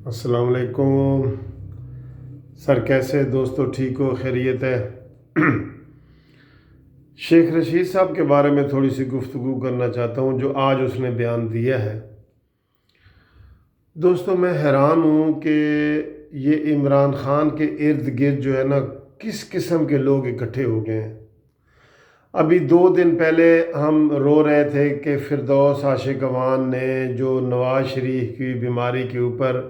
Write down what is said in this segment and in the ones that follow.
अस्सलाम वालेकुम सर, कैसे दोस्तों? ठीक हो? खैरियत है? शेख रशीद साहब के बारे में थोड़ी सी गुफ्तगू करना चाहता हूँ जो आज उसने बयान दिया है। दोस्तों, मैं हैरान हूँ कि ये इमरान खान के इर्द गिर्द जो है ना, किस किस्म के लोग इकट्ठे हो गए हैं। अभी 2 दिन पहले हम रो रहे थे कि फिरदौस आशिक अवान ने जो नवाज शरीफ की बीमारी के ऊपर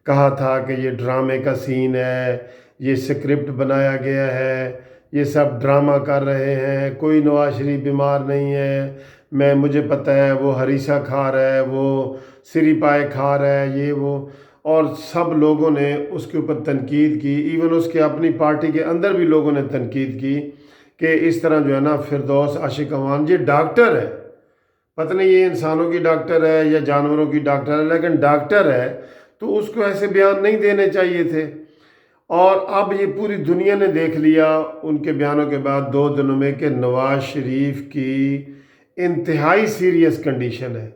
कहा था कि ये ड्रामे का सीन है, ये स्क्रिप्ट बनाया गया है, ये सब ड्रामा कर रहे हैं, कोई नवाज शरीफ बीमार नहीं है, मुझे पता है वो हरीसा खा रहा है, वो सिरी पाए खा रहा है, ये वो। और सब लोगों ने उसके ऊपर तनकीद की, इवन उसके अपनी पार्टी के अंदर भी लोगों ने तनकीद की कि इस तरह जो है ना, फिरदौस आशिक अवान ये डॉक्टर है, पता नहीं ये इंसानों की डॉक्टर है या जानवरों की डॉक्टर है, लेकिन डॉक्टर है तो उसको ऐसे बयान नहीं देने चाहिए थे। और अब ये पूरी दुनिया ने देख लिया उनके बयानों के बाद 2 दिनों में कि नवाज शरीफ की इंतहाई सीरियस कंडीशन है।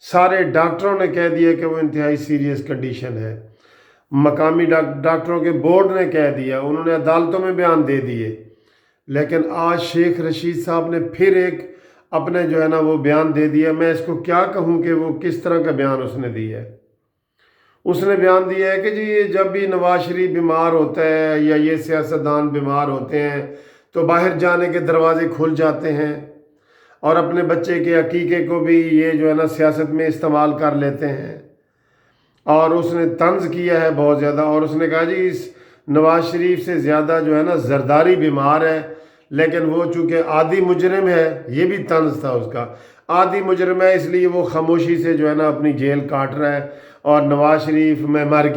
सारे डॉक्टरों ने कह दिया कि वो इंतहाई सीरियस कंडीशन है, मकामी डॉक्टरों के बोर्ड ने कह दिया, उन्होंने अदालतों में बयान दे दिए। लेकिन आज शेख रशीद साहब ने फिर एक अपने जो है ना वो बयान दे दिया। मैं इसको क्या कहूँ कि वो किस तरह का बयान उसने दिया है। उसने बयान दिया है कि जी ये जब भी नवाज शरीफ बीमार होता है या ये सियासतदान बीमार होते हैं तो बाहर जाने के दरवाजे खुल जाते हैं और अपने बच्चे के अकीके को भी ये जो है ना सियासत में इस्तेमाल कर लेते हैं। और उसने तंज किया है बहुत ज़्यादा, और उसने कहा जी इस नवाज शरीफ से ज़्यादा जो है ना जरदारी बीमार है, लेकिन वो चूँकि आदि मुजरिम है, ये भी तंज था उसका, आदि मुजरिम है इसलिए वो खामोशी से जो है ना अपनी जेल काट रहा है, और नवाज शरीफ मैं मर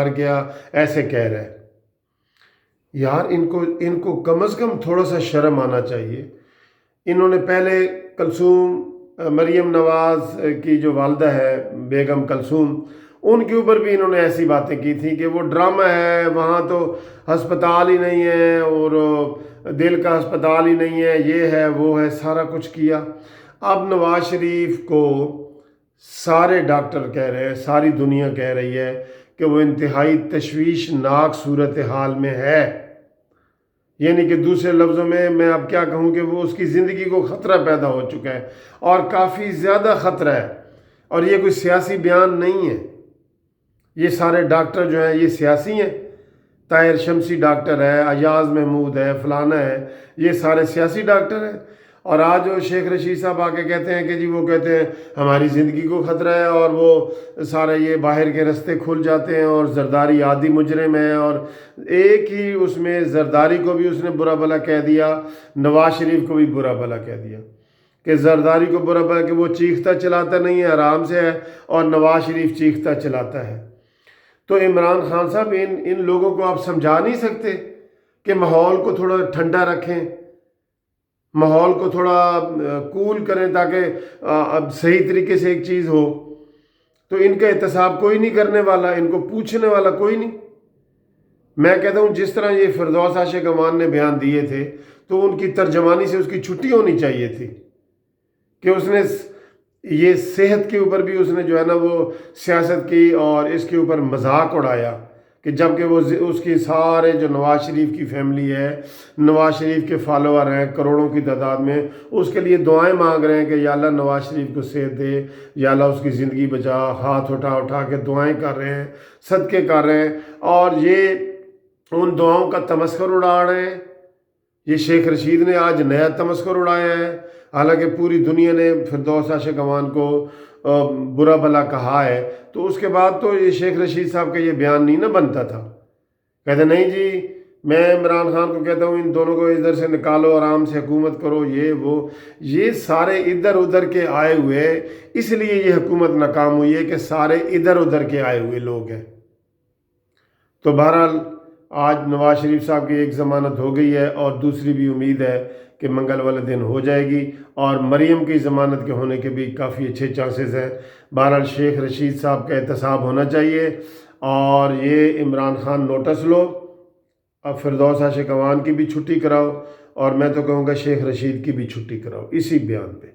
गया ऐसे कह रहा है। यार इनको कम से कम थोड़ा सा शर्म आना चाहिए। इन्होंने पहले मरियम नवाज की जो वालदा है बेगम कलसूम, उनके ऊपर भी इन्होंने ऐसी बातें की थी कि वो ड्रामा है, वहाँ तो अस्पताल ही नहीं है और दिल का अस्पताल ही नहीं है, ये है वो है, सारा कुछ किया। अब नवाज शरीफ को सारे डॉक्टर कह रहे हैं, सारी दुनिया कह रही है कि वो इंतहाई तशवीशनाक सूरत हाल में है। यानी कि दूसरे लफ्ज़ों में मैं अब क्या कहूँ कि वो उसकी ज़िंदगी को ख़तरा पैदा हो चुका है, और काफ़ी ज़्यादा ख़तरा है। और ये कोई सियासी बयान नहीं है, ये सारे डॉक्टर जो हैं ये सियासी हैं। ताहिर शमसी डॉक्टर है, अयाज महमूद है, फलाना है, ये सारे सियासी डॉक्टर हैं। और आज वो शेख रशीद साहब आके कहते हैं कि जी वो कहते हैं हमारी ज़िंदगी को ख़तरा है, और वो सारे ये बाहर के रास्ते खुल जाते हैं, और जरदारी आदि मुजरिम है। और एक ही उसमें जरदारी को भी उसने बुरा भला कह दिया, नवाज शरीफ को भी बुरा भला कह दिया कि जरदारी को बुरा भला कि वो चीखता चलाता नहीं है, आराम से है, और नवाज शरीफ चीखता चलाता है। तो इमरान खान साहब इन लोगों को आप समझा नहीं सकते कि माहौल को थोड़ा ठंडा रखें, माहौल को थोड़ा कूल करें, ताकि अब सही तरीके से एक चीज़ हो। तो इनका एहतसाब कोई नहीं करने वाला, इनको पूछने वाला कोई नहीं। मैं कहता हूँ जिस तरह ये फिरदौस आशिक अवान ने बयान दिए थे तो उनकी तर्जमानी से उसकी छुट्टी होनी चाहिए थी कि उसने ये सेहत के ऊपर भी उसने जो है ना वो सियासत की और इसके ऊपर मजाक उड़ाया, कि जबकि वो उसकी सारे जो नवाज शरीफ की फैमिली है, नवाज शरीफ के फॉलोअर हैं करोड़ों की तादाद में, उसके लिए दुआएं मांग रहे हैं कि या अल्लाह नवाज शरीफ को सेहत दे, या अल्लाह उसकी ज़िंदगी बचा, हाथ उठा उठा के दुआएं कर रहे हैं, सदक़े कर रहे हैं, और ये उन दुआओं का तमस्खुर उड़ा रहे हैं। ये शेख रशीद ने आज नया तमस्खुर उड़ाया है, हालांकि पूरी दुनिया ने फिरदौस आशिक अवान को बुरा भला कहा है। तो उसके बाद तो ये शेख रशीद साहब का ये बयान नहीं ना बनता था। कहते नहीं जी, मैं इमरान खान को कहता हूँ इन दोनों को इधर से निकालो, आराम से हुकूमत करो, ये वो, ये सारे इधर उधर के आए हुए, इसलिए ये हुकूमत नाकाम हुई है कि सारे इधर उधर के आए हुए लोग हैं। तो बहरहाल आज नवाज शरीफ साहब की एक ज़मानत हो गई है, और दूसरी भी उम्मीद है कि मंगल वाले दिन हो जाएगी, और मरियम की ज़मानत के होने के भी काफ़ी अच्छे चांसेस हैं। बहरहाल शेख रशीद साहब का एहतसाब होना चाहिए, और ये इमरान खान नोटिस लो, अब फिरदौस आशिक अवान की भी छुट्टी कराओ, और मैं तो कहूँगा शेख रशीद की भी छुट्टी कराओ इसी बयान पे।